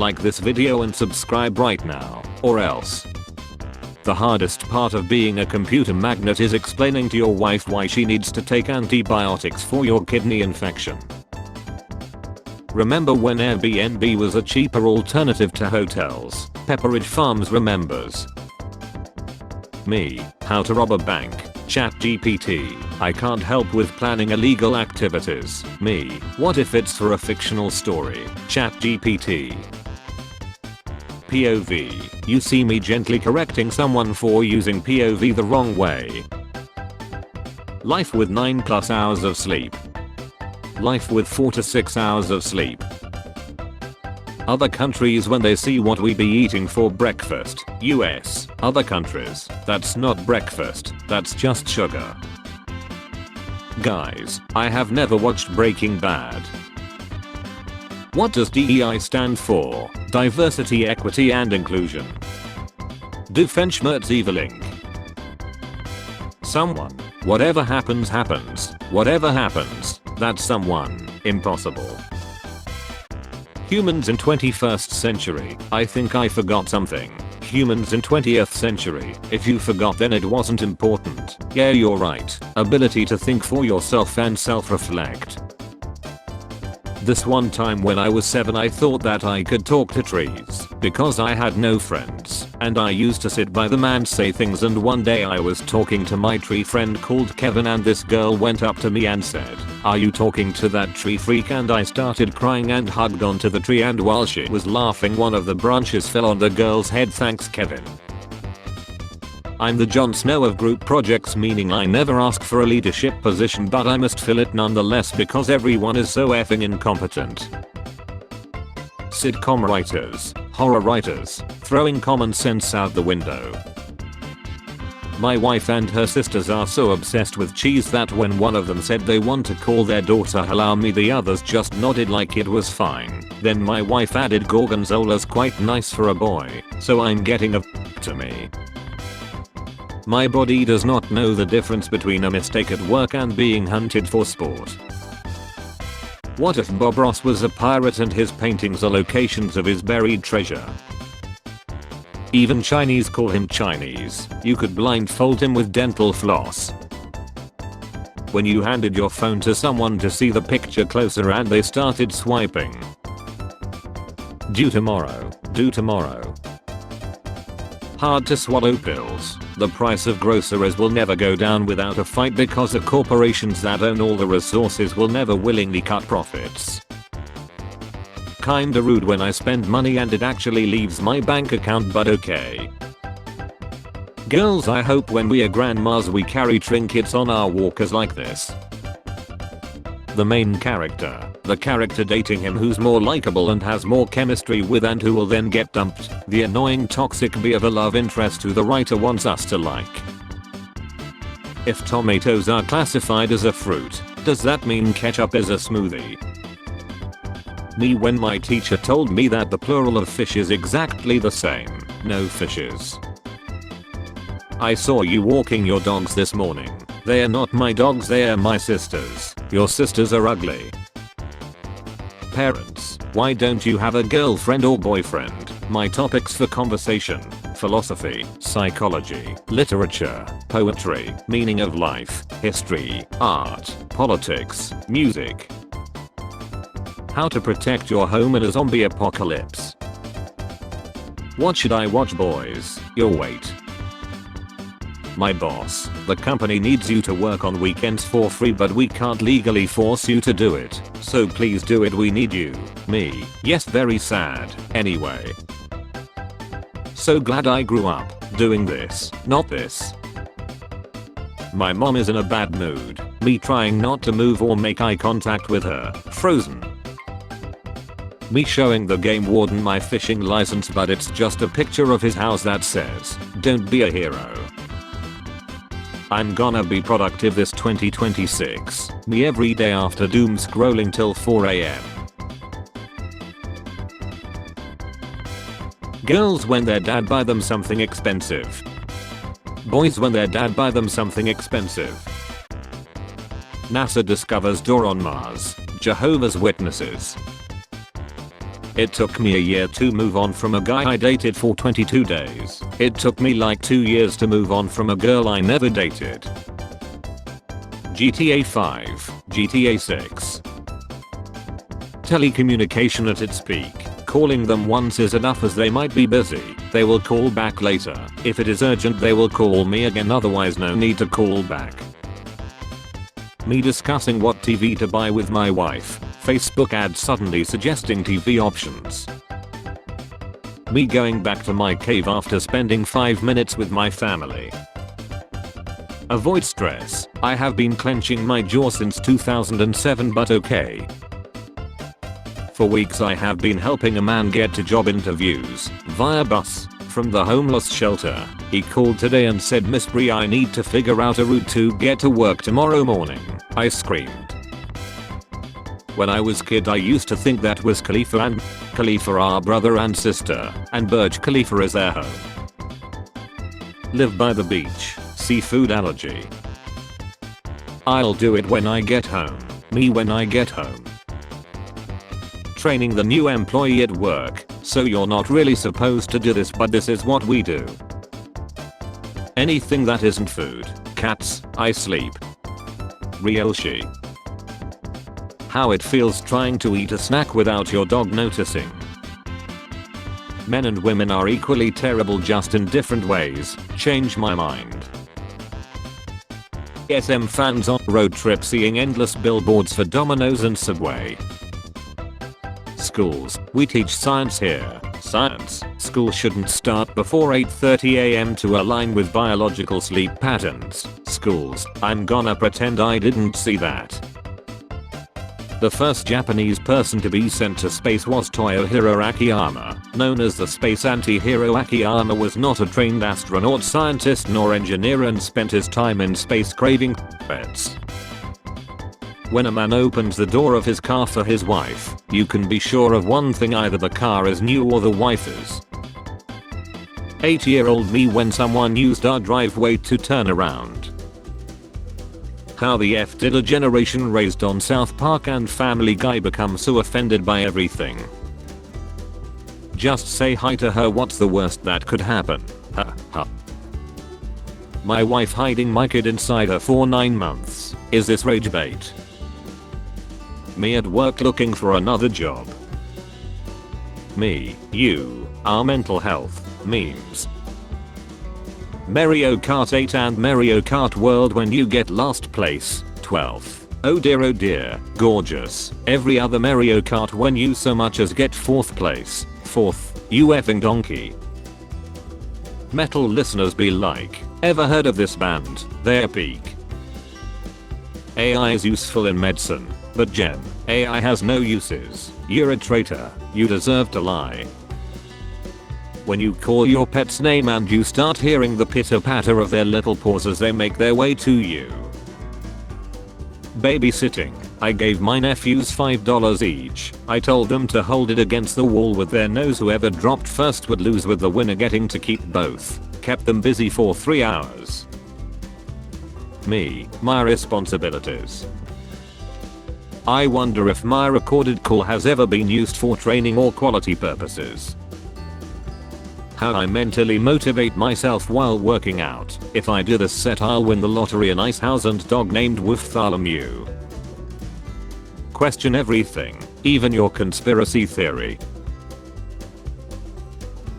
Like this video and subscribe right now, or else. The hardest part of being a computer magnet is explaining to your wife why she needs to take antibiotics for your kidney infection. Remember when Airbnb was a cheaper alternative to hotels? Pepperidge Farms remembers. Me, how to rob a bank. ChatGPT, I can't help with planning illegal activities. Me, what if it's for a fictional story? ChatGPT. POV, you see me gently correcting someone for using POV the wrong way. Life with 9+ hours of sleep. Life with 4 to 6 hours of sleep. Other countries when they see what we be eating for breakfast. US, other countries, that's not breakfast, that's just sugar. Guys, I have never watched Breaking Bad. What does DEI stand for? Diversity, equity and inclusion. Doofenshmirtz-Evelink. Someone. Whatever happens happens. Whatever happens, that's someone. Impossible. Humans in 21st century. I think I forgot something. Humans in 20th century. If you forgot then it wasn't important. Yeah, you're right. Ability to think for yourself and self-reflect. This one time when I was 7 I thought that I could talk to trees because I had no friends and I used to sit by them and say things, and one day I was talking to my tree friend called Kevin and this girl went up to me and said, "Are you talking to that tree freak?" And I started crying and hugged onto the tree, and while she was laughing one of the branches fell on the girl's head. Thanks Kevin. I'm the Jon Snow of group projects, meaning I never ask for a leadership position but I must fill it nonetheless because everyone is so effing incompetent. Sitcom writers, horror writers, throwing common sense out the window. My wife and her sisters are so obsessed with cheese that when one of them said they want to call their daughter halloumi the others just nodded like it was fine. Then my wife added gorgonzola's quite nice for a boy, so I'm getting a to me. My body does not know the difference between a mistake at work and being hunted for sport. What if Bob Ross was a pirate and his paintings are locations of his buried treasure? Even Chinese call him Chinese. You could blindfold him with dental floss. When you handed your phone to someone to see the picture closer and they started swiping. Due tomorrow. Hard to swallow pills. The price of groceries will never go down without a fight because the corporations that own all the resources will never willingly cut profits. Kinda rude when I spend money and it actually leaves my bank account, but okay. Girls, I hope when we are grandmas we carry trinkets on our walkers like this. The main character. The character dating him who's more likable and has more chemistry with and who will then get dumped. The annoying toxic bee of a love interest who the writer wants us to like. If tomatoes are classified as a fruit, does that mean ketchup is a smoothie? Me when my teacher told me that the plural of fish is exactly the same. No fishes. I saw you walking your dogs this morning. They are not my dogs, they are my sisters. Your sisters are ugly. Parents, why don't you have a girlfriend or boyfriend? My topics for conversation: philosophy, psychology, literature, poetry, meaning of life, history, art, politics, music. How to protect your home in a zombie apocalypse. What should I watch, boys? Your weight. My boss, the company needs you to work on weekends for free but we can't legally force you to do it. So please do it, we need you. Me, yes, very sad. Anyway. So glad I grew up doing this, not this. My mom is in a bad mood. Me trying not to move or make eye contact with her. Frozen. Me showing the game warden my fishing license but it's just a picture of his house that says, "Don't be a hero." I'm gonna be productive this 2026. Me every day after doom scrolling till 4 AM. Girls when their dad buy them something expensive. Boys when their dad buy them something expensive. NASA discovers door on Mars. Jehovah's Witnesses. It took me a year to move on from a guy I dated for 22 days. It took me like 2 years to move on from a girl I never dated. GTA 5, GTA 6. Telecommunication at its peak. Calling them once is enough as they might be busy. They will call back later. If it is urgent they will call me again, otherwise no need to call back. Me discussing what TV to buy with my wife. Facebook ads suddenly suggesting TV options. Me going back to my cave after spending 5 minutes with my family. Avoid stress. I have been clenching my jaw since 2007, but okay. For weeks I have been helping a man get to job interviews via bus from the homeless shelter. He called today and said, "Miss Bree, I need to figure out a route to get to work tomorrow morning." I screamed. When I was kid I used to think that was Khalifa and Khalifa are brother and sister, and Burj Khalifa is their home. Live by the beach. Seafood allergy. I'll do it when I get home. Me when I get home. Training the new employee at work. So you're not really supposed to do this, but this is what we do. Anything that isn't food. Cats. I sleep. Real she. How it feels trying to eat a snack without your dog noticing. Men and women are equally terrible, just in different ways. Change my mind. SM fans on road trip seeing endless billboards for Domino's and Subway. Schools. We teach science here. Science. School shouldn't start before 8:30 AM to align with biological sleep patterns. Schools. I'm gonna pretend I didn't see that. The first Japanese person to be sent to space was Toyohiro Akiyama. Known as the space anti-hero, Akiyama was not a trained astronaut, scientist nor engineer and spent his time in space craving pets. When a man opens the door of his car for his wife, you can be sure of one thing: either the car is new or the wife is. 8-year-old me when someone used our driveway to turn around. How the F did a generation raised on South Park and Family Guy become so offended by everything? Just say hi to her, what's the worst that could happen? Ha ha. My wife hiding my kid inside her for 9 months. Is this rage bait? Me at work looking for another job. Me, you, our mental health, memes. Mario Kart 8 and Mario Kart World when you get last place, 12th. Oh dear, gorgeous. Every other Mario Kart when you so much as get 4th place, 4th, you effing donkey. Metal listeners be like, ever heard of this band? Their peak. AI is useful in medicine, but Jen, AI has no uses. You're a traitor. You deserve to lie. When you call your pet's name and you start hearing the pitter-patter of their little paws as they make their way to you. Babysitting. I gave my nephews $5 each. I told them to hold it against the wall with their nose. Whoever dropped first would lose, with the winner getting to keep both. Kept them busy for 3 hours. Me, my responsibilities. I wonder if my recorded call has ever been used for training or quality purposes. How I mentally motivate myself while working out. If I do this set I'll win the lottery, a nice house and dog named Bartholomew. Question everything, even your conspiracy theory.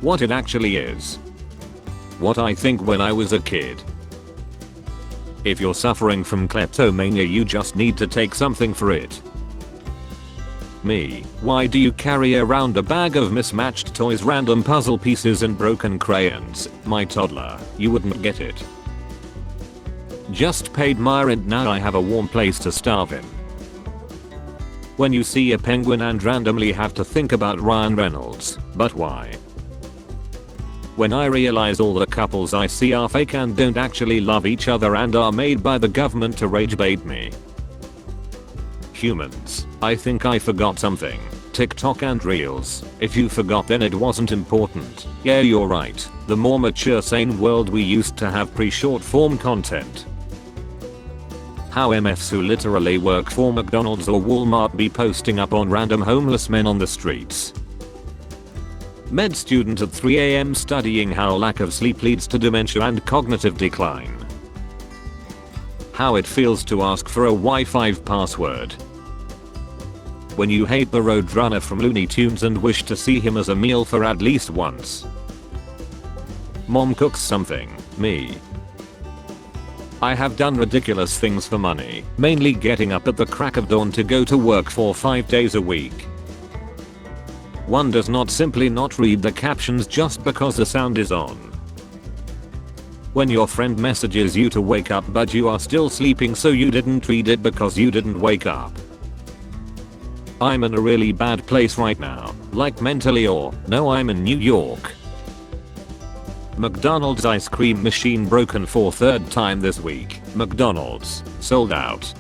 What it actually is. What I think when I was a kid. If you're suffering from kleptomania you just need to take something for it. Me, why do you carry around a bag of mismatched toys, random puzzle pieces and broken crayons? My toddler, you wouldn't get it. Just paid my rent, now I have a warm place to starve in. When you see a penguin and randomly have to think about Ryan Reynolds, but why? When I realize all the couples I see are fake and don't actually love each other and are made by the government to rage bait me. Humans, I think I forgot something. TikTok and Reels. If you forgot then it wasn't important. Yeah, you're right. The more mature sane world we used to have pre-short form content. How MFs who literally work for McDonald's or Walmart be posting up on random homeless men on the streets. Med student at 3 AM studying how lack of sleep leads to dementia and cognitive decline. How it feels to ask for a Wi-Fi password. When you hate the Roadrunner from Looney Tunes and wish to see him as a meal for at least once. Mom cooks something, me. I have done ridiculous things for money, mainly getting up at the crack of dawn to go to work for 5 days a week. One does not simply not read the captions just because the sound is on. When your friend messages you to wake up but you are still sleeping so you didn't read it because you didn't wake up. I'm in a really bad place right now, like mentally or no I'm in New York. McDonald's ice cream machine broken for third time this week. McDonald's, sold out.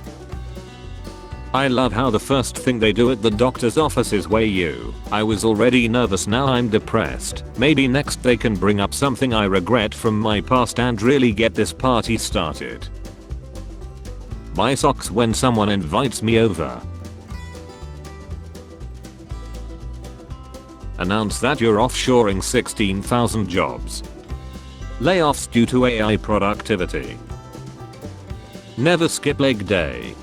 I love how the first thing they do at the doctor's office is weigh you. I was already nervous, now I'm depressed. Maybe next they can bring up something I regret from my past and really get this party started. Buy socks when someone invites me over. Announce that you're offshoring 16,000 jobs. Layoffs due to AI productivity. Never skip leg day.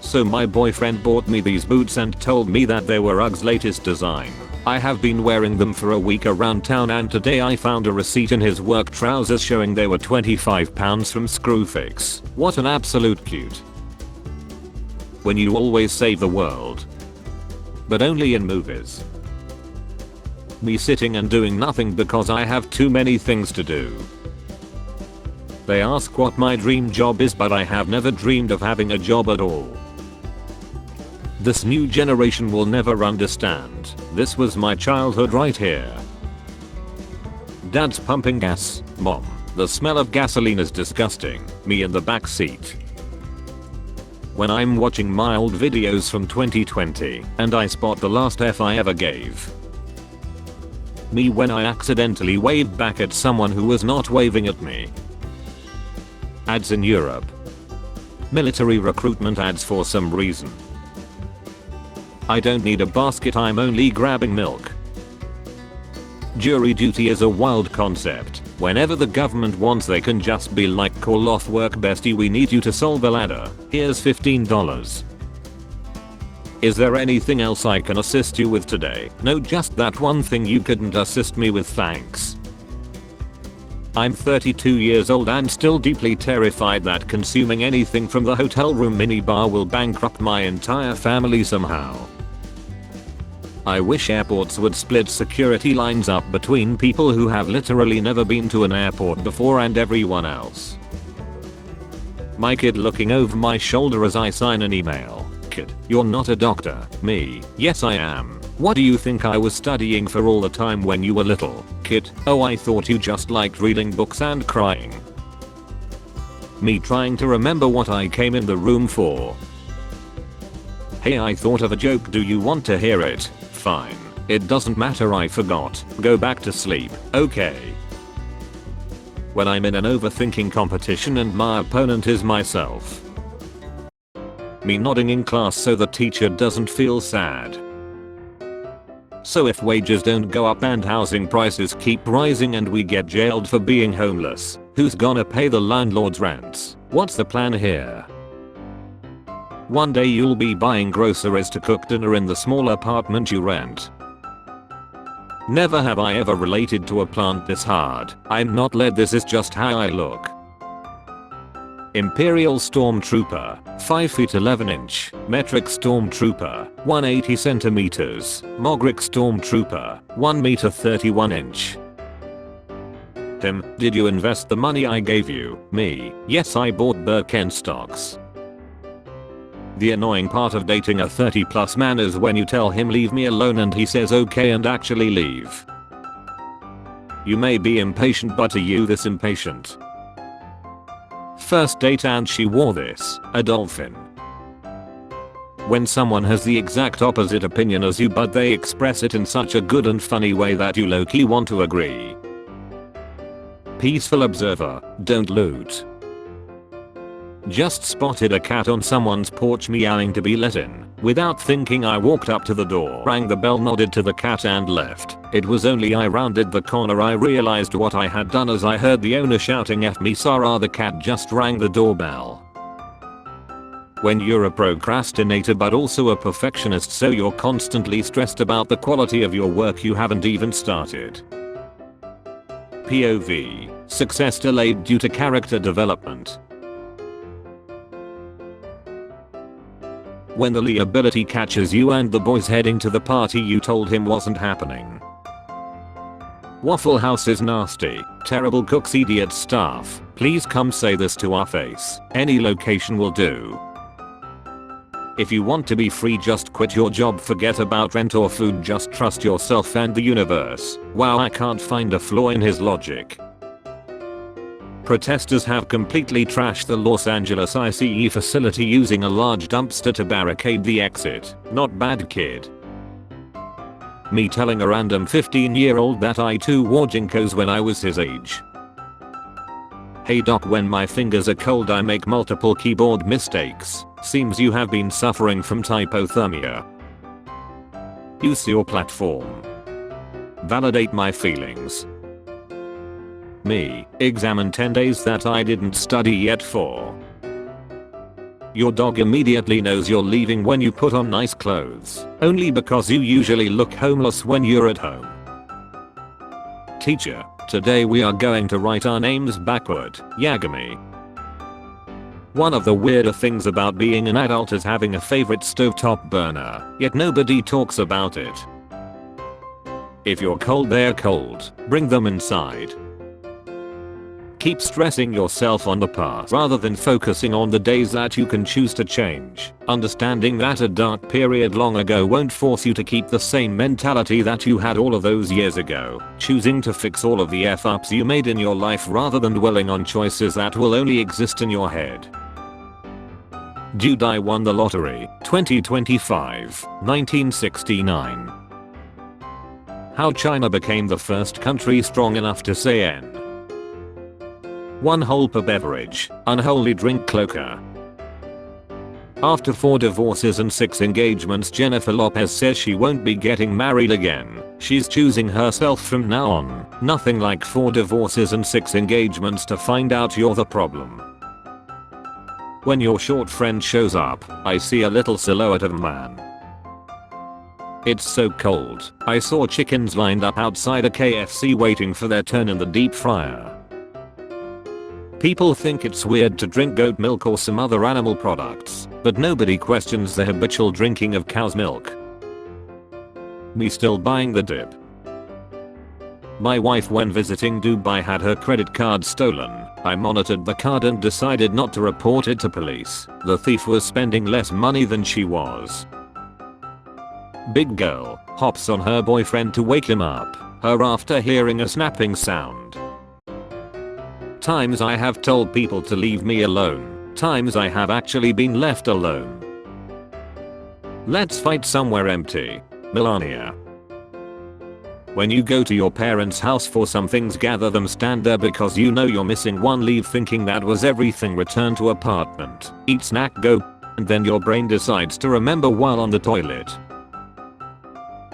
So my boyfriend bought me these boots and told me that they were UGG's latest design. I have been wearing them for a week around town and today I found a receipt in his work trousers showing they were £25 from Screwfix. What an absolute cute. When you always save the world. But only in movies. Me sitting and doing nothing because I have too many things to do. They ask what my dream job is but I have never dreamed of having a job at all. This new generation will never understand. This was my childhood right here. Dad's pumping gas. Mom, the smell of gasoline is disgusting. Me in the back seat. When I'm watching my old videos from 2020 and I spot the last F I ever gave. Me when I accidentally waved back at someone who was not waving at me. Ads in Europe. Military recruitment ads for some reason. I don't need a basket, I'm only grabbing milk. Jury duty is a wild concept. Whenever the government wants they can just be like, call off work bestie, we need you to solve a ladder, here's $15. Is there anything else I can assist you with today? No, just that one thing you couldn't assist me with, thanks. I'm 32 years old and still deeply terrified that consuming anything from the hotel room minibar will bankrupt my entire family somehow. I wish airports would split security lines up between people who have literally never been to an airport before and everyone else. My kid looking over my shoulder as I sign an email. Kid, you're not a doctor. Me, yes I am. What do you think I was studying for all the time when you were little? Kid, oh I thought you just liked reading books and crying. Me trying to remember what I came in the room for. Hey, I thought of a joke, do you want to hear it? Fine. It doesn't matter, I forgot. Go back to sleep, okay. When I'm in an overthinking competition and my opponent is myself. Me nodding in class so the teacher doesn't feel sad. So if wages don't go up and housing prices keep rising and we get jailed for being homeless, who's gonna pay the landlord's rents? What's the plan here? One day you'll be buying groceries to cook dinner in the small apartment you rent. Never have I ever related to a plant this hard. I'm not led, this is just how I look. Imperial Stormtrooper, 5 feet 11 inch, Metric Stormtrooper, 180 centimeters, Mogric Stormtrooper, 1 meter 31 inch. Tim, did you invest the money I gave you? Me, yes I bought Birkenstocks. The annoying part of dating a 30+ man is when you tell him leave me alone and he says okay and actually leave. You may be impatient, but are you this impatient? First date and she wore this, a dolphin. When someone has the exact opposite opinion as you but they express it in such a good and funny way that you low-key want to agree. Peaceful observer, don't loot. Just spotted a cat on someone's porch meowing to be let in. Without thinking I walked up to the door, rang the bell, nodded to the cat and left. It was only I rounded the corner I realized what I had done as I heard the owner shouting, "F me Sarah, the cat just rang the doorbell." When you're a procrastinator but also a perfectionist, so you're constantly stressed about the quality of your work you haven't even started. POV: success delayed due to character development. When the liability catches you and the boy's heading to the party you told him wasn't happening. Waffle House is nasty, terrible cooks, idiot staff. Please come say this to our face. Any location will do. If you want to be free, just quit your job, forget about rent or food, just trust yourself and the universe. Wow, I can't find a flaw in his logic. Protesters have completely trashed the Los Angeles ICE facility using a large dumpster to barricade the exit. Not bad, kid. Me telling a random 15-year-old that I too wore jinkos when I was his age. Hey doc, when my fingers are cold I make multiple keyboard mistakes. Seems you have been suffering from hypothermia. Use your platform. Validate my feelings. Me, examine 10 days that I didn't study yet for. Your dog immediately knows you're leaving when you put on nice clothes, only because you usually look homeless when you're at home. Teacher, today we are going to write our names backward. Yagami. One of the weirder things about being an adult is having a favorite stovetop burner, yet nobody talks about it. If you're cold, they're cold. Bring them inside. Keep stressing yourself on the past rather than focusing on the days that you can choose to change. Understanding that a dark period long ago won't force you to keep the same mentality that you had all of those years ago. Choosing to fix all of the f-ups you made in your life rather than dwelling on choices that will only exist in your head. Dude, I won the lottery. 2025, 1969. How China became the first country strong enough to say N. One hole per beverage. Unholy drink cloaker. After 4 divorces and 6 engagements, Jennifer Lopez says she won't be getting married again. She's choosing herself from now on. Nothing like 4 divorces and 6 engagements to find out you're the problem. When your short friend shows up, I see a little silhouette of a man. It's so cold. I saw chickens lined up outside a KFC waiting for their turn in the deep fryer. People think it's weird to drink goat milk or some other animal products, but nobody questions the habitual drinking of cow's milk. Me still buying the dip. My wife, when visiting Dubai, had her credit card stolen. I monitored the card and decided not to report it to police. The thief was spending less money than she was. Big girl hops on her boyfriend to wake him up, her after hearing a snapping sound. Times I have told people to leave me alone. Times I have actually been left alone. Let's fight somewhere empty. Melania. When you go to your parents' house for some things, gather them, stand there because you know you're missing one, leave thinking that was everything, return to apartment, eat snack, go, and then your brain decides to remember while on the toilet.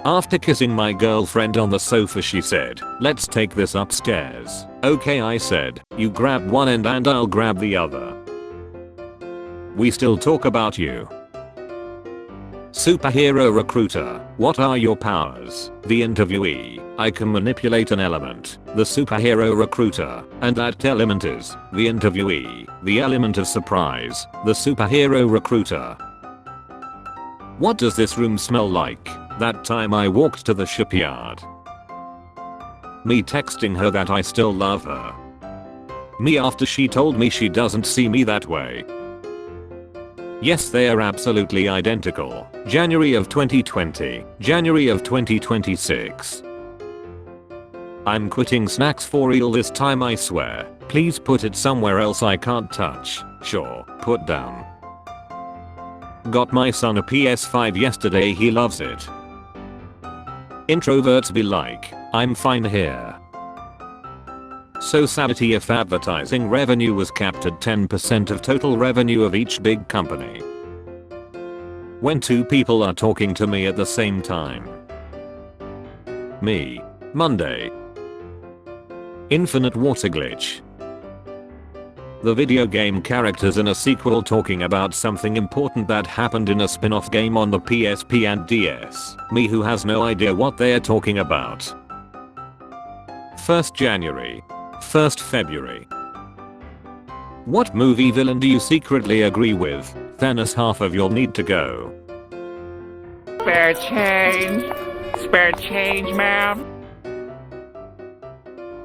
After kissing my girlfriend on the sofa, she said, "Let's take this upstairs." Okay, I said. You grab one end and I'll grab the other. We still talk about you. Superhero recruiter. What are your powers? The interviewee. I can manipulate an element. The superhero recruiter. And that element is the interviewee. The element of surprise. The superhero recruiter. What does this room smell like? That time I walked to the shipyard. Me texting her that I still love her. Me after she told me she doesn't see me that way. Yes, they are absolutely identical. January of 2020, January of 2026. I'm quitting snacks for real this time, I swear. Please put it somewhere else I can't touch. Sure, put down. Got my son a PS5 yesterday, he loves it. Introverts be like, I'm fine here. So savvy if advertising revenue was capped at 10% of total revenue of each big company. When two people are talking to me at the same time. Me. Monday. Infinite water glitch. The video game characters in a sequel talking about something important that happened in a spin-off game on the PSP and DS. Me who has no idea what they are talking about. 1st January. 1st February. What movie villain do you secretly agree with? Thanos, half of you'll need to go. Spare change. Spare change, ma'am.